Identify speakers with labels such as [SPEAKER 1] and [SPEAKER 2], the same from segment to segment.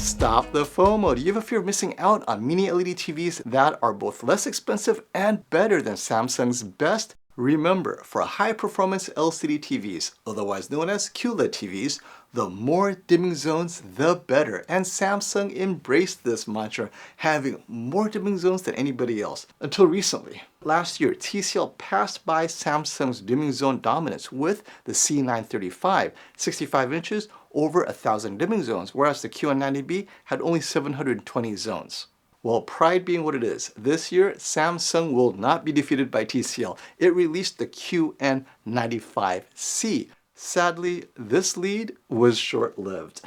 [SPEAKER 1] Stop the FOMO. Do you have a fear of missing out on mini LED TVs that are both less expensive and better than Samsung's best? Remember, for high-performance LCD TVs, otherwise known as QLED TVs, the more dimming zones, the better. And Samsung embraced this mantra, having more dimming zones than anybody else, until recently. Last year, TCL passed by Samsung's dimming zone dominance with the C935, 65 inches, over 1,000 dimming zones, whereas the QN90B had only 720 zones. Well, pride being what it is, this year Samsung will not be defeated by TCL. It released the QN95C. Sadly, this lead was short-lived.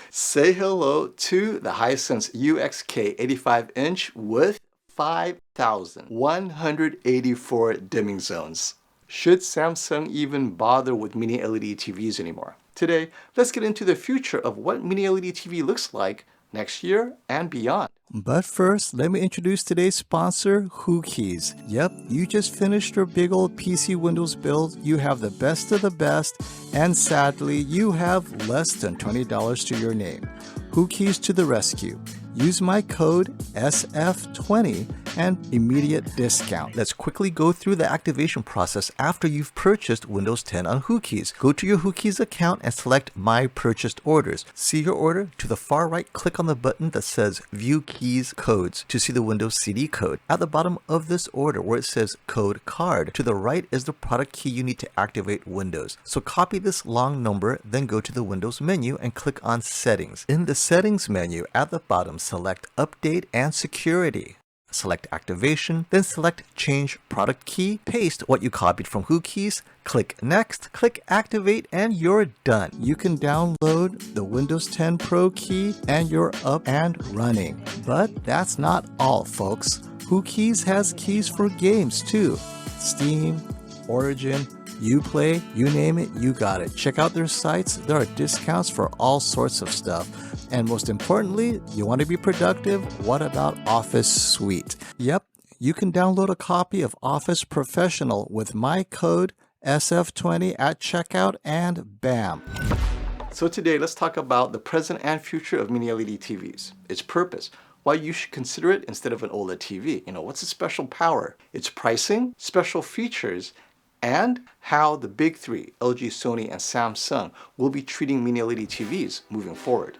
[SPEAKER 1] Say hello to the Hisense UXK 85-inch with 5,184 dimming zones. Should Samsung even bother with mini LED TVs anymore? Today, let's get into the future of what mini LED TV looks like next year and beyond. But first, let me introduce today's sponsor, Whokeys. Yep, you just finished your big old PC Windows build, you have the best of the best, and sadly, you have less than $20 to your name. Whokeys to the rescue. Use my code SF20 and immediate discount. Let's quickly go through the activation process after you've purchased Windows 10 on Whokeys. Go to your Whokeys account and select My Purchased Orders. See your order. To the far right, click on the button that says View Keys Codes to see the Windows CD code. At the bottom of this order where it says Code Card, to the right is the product key you need to activate Windows. So copy this long number, then go to the Windows menu and click on Settings. In the Settings menu at the bottom, select Update and Security. Select Activation, then select Change Product Key, paste what you copied from Whokeys, click Next, click Activate, and you're done. You can download the Windows 10 Pro key and you're up and running. But that's not all, folks. Whokeys has keys for games too. Steam, Origin, Uplay, you name it, you got it. Check out their sites. There are discounts for all sorts of stuff. And most importantly, you want to be productive? What about Office Suite? Yep, you can download a copy of Office Professional with my code SF20 at checkout, and bam. So today, let's talk about the present and future of mini LED TVs, its purpose, why you should consider it instead of an OLED TV. What's its special power, its pricing, special features, and how the big three, LG, Sony, and Samsung, will be treating mini LED TVs moving forward.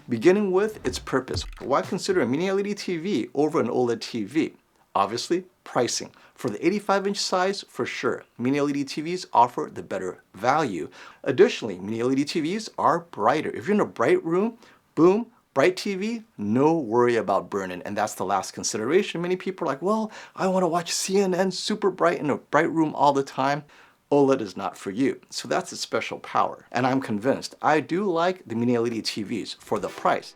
[SPEAKER 1] Beginning with its purpose, why consider a mini LED TV over an OLED TV? Obviously, pricing. For the 85-inch size, for sure, mini LED TVs offer the better value. Additionally, mini LED TVs are brighter. If you're in a bright room, boom, bright TV, no worry about burn-in, and that's the last consideration. Many people are like, well, I want to watch CNN super bright in a bright room all the time. OLED is not for you. So that's its special power. And I'm convinced I do like the mini LED TVs for the price.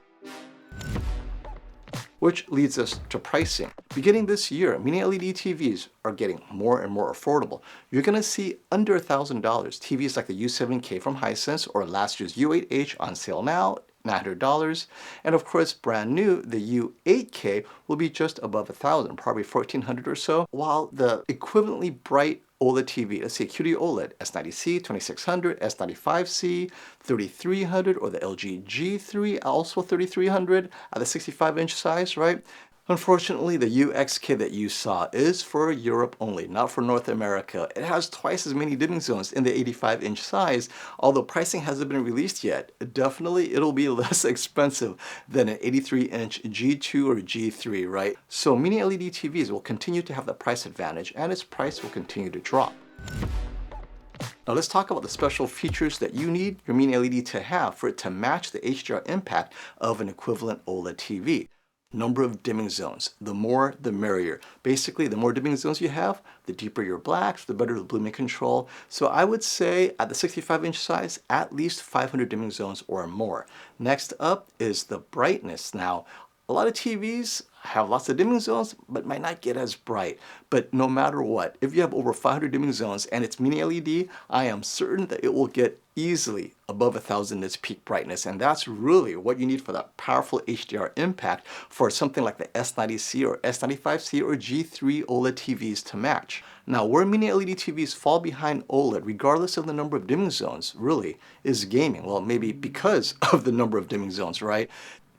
[SPEAKER 1] Which leads us to pricing. Beginning this year, mini LED TVs are getting more and more affordable. You're going to see under $1,000 TVs like the U7K from Hisense or last year's U8H on sale now, $900, and of course brand new the U8K will be just above $1,000, probably $1,400 or so, while the equivalently bright OLED TV, let's say QD OLED S90C, 2600, S95C, 3300, or the LG G3, also 3300 at the 65-inch size, right? Unfortunately, the UXK that you saw is for Europe only, not for North America. It has twice as many dimming zones in the 85-inch size, although pricing hasn't been released yet. Definitely, it'll be less expensive than an 83-inch G2 or G3, right? So mini LED TVs will continue to have the price advantage, and its price will continue to drop. Now let's talk about the special features that you need your mini LED to have for it to match the HDR impact of an equivalent OLED TV. Number of dimming zones. The more, the merrier. Basically, the more dimming zones you have, the deeper your blacks, the better the blooming control. So I would say at the 65-inch size, at least 500 dimming zones or more. Next up is the brightness. Now, A lot of TVs have lots of dimming zones, but might not get as bright. But no matter what, if you have over 500 dimming zones and it's mini LED, I am certain that it will get easily above 1000 nits peak brightness. And that's really what you need for that powerful HDR impact for something like the S90C or S95C or G3 OLED TVs to match. Now, where mini LED TVs fall behind OLED, regardless of the number of dimming zones, really, is gaming. Well, maybe because of the number of dimming zones, right?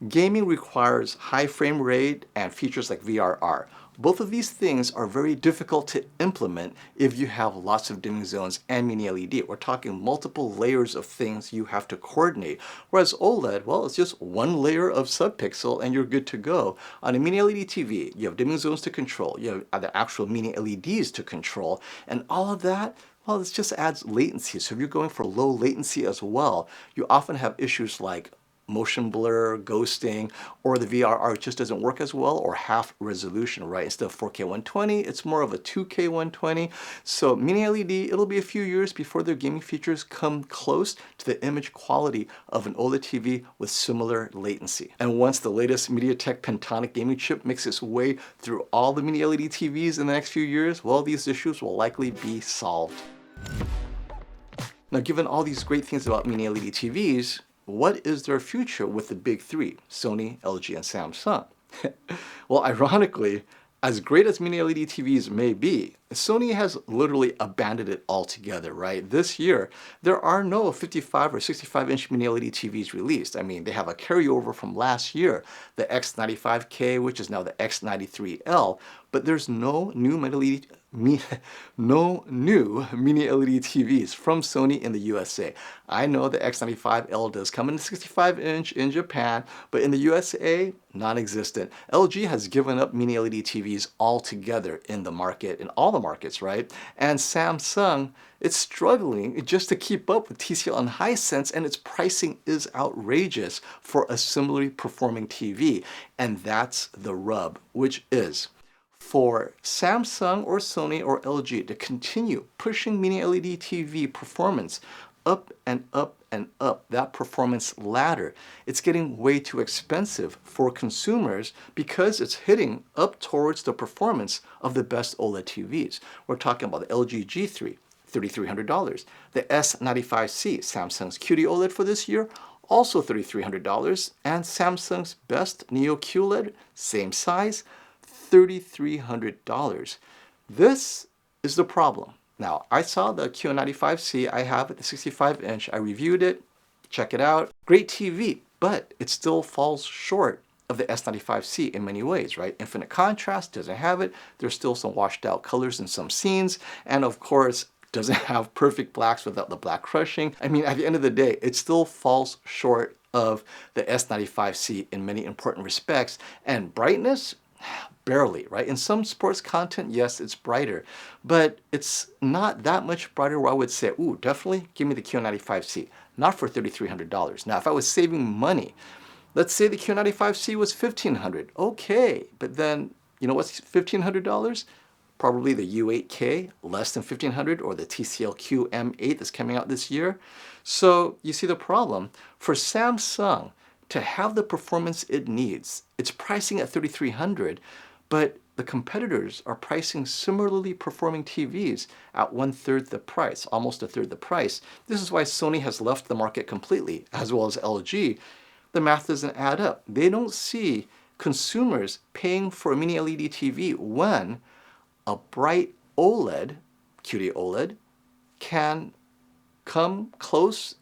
[SPEAKER 1] Gaming requires high frame rate and features like VRR. Both of these things are very difficult to implement if you have lots of dimming zones and mini LED. We're talking multiple layers of things you have to coordinate. Whereas OLED, well, it's just one layer of subpixel and you're good to go. On a mini LED TV, you have dimming zones to control, you have the actual mini LEDs to control, and all of that, well, this just adds latency. So if you're going for low latency as well, you often have issues like motion blur, ghosting, or the VRR just doesn't work as well, or half resolution, right? Instead of 4K 120, it's more of a 2K 120. So mini LED, it'll be a few years before their gaming features come close to the image quality of an OLED TV with similar latency. And once the latest MediaTek Pentonic gaming chip makes its way through all the mini LED TVs in the next few years, well, these issues will likely be solved. Now, given all these great things about mini LED TVs, what is their future with the big three, Sony, LG, and Samsung? Well, ironically, as great as mini LED TVs may be, Sony has literally abandoned it altogether, right? This year, there are no 55 or 65-inch mini LED TVs released. I mean, they have a carryover from last year, the X95K, which is now the X93L, but there's no new mini LED TVs from Sony in the USA. I know the X95L does come in a 65-inch in Japan, but in the USA, non-existent. LG has given up mini LED TVs altogether in the market, in all the markets, right? And Samsung, it's struggling just to keep up with TCL and Hisense, and its pricing is outrageous for a similarly performing TV. And that's the rub, which is for Samsung or Sony or LG to continue pushing mini LED TV performance up and up and up that performance ladder, it's getting way too expensive for consumers because it's hitting up towards the performance of the best OLED TVs. We're talking about the LG G3, $3,300. The S95C, Samsung's QD OLED for this year, also $3,300. And Samsung's best Neo QLED, same size, $3,300. This is the problem. Now, I saw the QN95C, I have it, the 65-inch, I reviewed it, check it out, great TV, but it still falls short of the S95C in many ways, right? Infinite contrast, doesn't have it, there's still some washed out colors in some scenes, and of course, doesn't have perfect blacks without the black crushing. I mean, at the end of the day, it still falls short of the S95C in many important respects, and brightness, barely, right? In some sports content, yes, it's brighter, but it's not that much brighter where I would say, ooh, definitely give me the Q95C, not for $3,300. Now, if I was saving money, let's say the Q95C was $1,500, okay, but then, you know what's $1,500? Probably the U8K, less than $1,500, or the TCL QM8 that's coming out this year. So you see the problem. For Samsung to have the performance it needs, it's pricing at $3,300, but the competitors are pricing similarly performing TVs at 1/3 the price, almost 1/3 the price. This is why Sony has left the market completely, as well as LG. The math doesn't add up. They don't see consumers paying for a mini LED TV when a bright OLED, QD OLED, can come close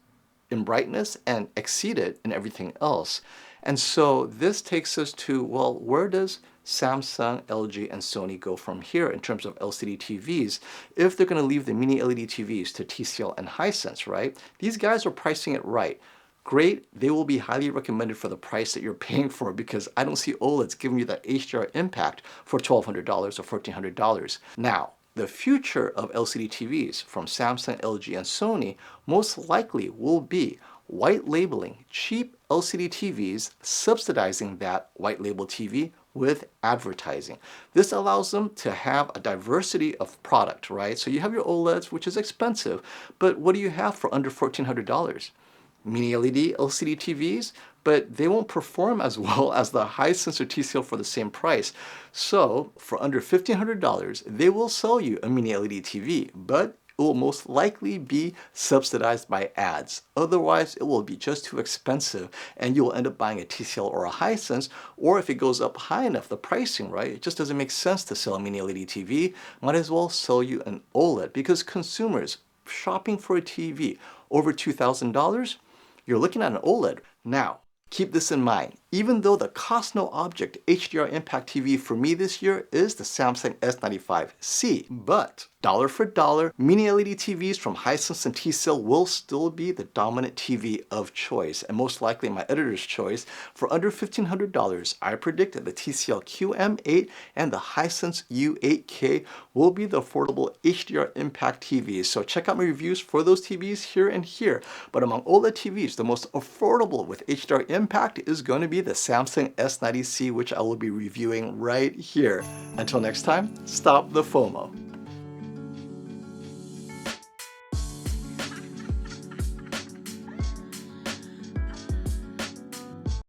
[SPEAKER 1] in brightness and exceed it in everything else. And so this takes us to, well, where does Samsung, LG, and Sony go from here in terms of LCD TVs if they're going to leave the mini LED TVs to TCL and Hisense, right? These guys are pricing it right. Great, they will be highly recommended for the price that you're paying for, because I don't see OLEDs giving you that HDR impact for $1,200 or $1,400. Now, the future of LCD TVs from Samsung, LG, and Sony most likely will be white labeling cheap LCD TVs, subsidizing that white label TV with advertising. This allows them to have a diversity of product, right? So you have your OLEDs, which is expensive, but what do you have for under $1,400? Mini LED LCD TVs, but they won't perform as well as the Hisense or TCL for the same price. So for under $1,500, they will sell you a mini LED TV, but it will most likely be subsidized by ads. Otherwise, it will be just too expensive and you will end up buying a TCL or a Hisense, or if it goes up high enough, the pricing, right? It just doesn't make sense to sell a mini LED TV. Might as well sell you an OLED, because consumers shopping for a TV over $2,000, you're looking at an OLED. Now, keep this in mind. Even though the cost no object HDR impact TV for me this year is the Samsung S95C, but dollar for dollar, mini LED TVs from Hisense and TCL will still be the dominant TV of choice, and most likely my editor's choice. For under $1,500, I predict that the TCL QM8 and the Hisense U8K will be the affordable HDR impact TVs. So check out my reviews for those TVs here and here. But among OLED TVs, the most affordable with HDR impact is going to be the Samsung S90C, which I will be reviewing right here. Until next time, stop the FOMO.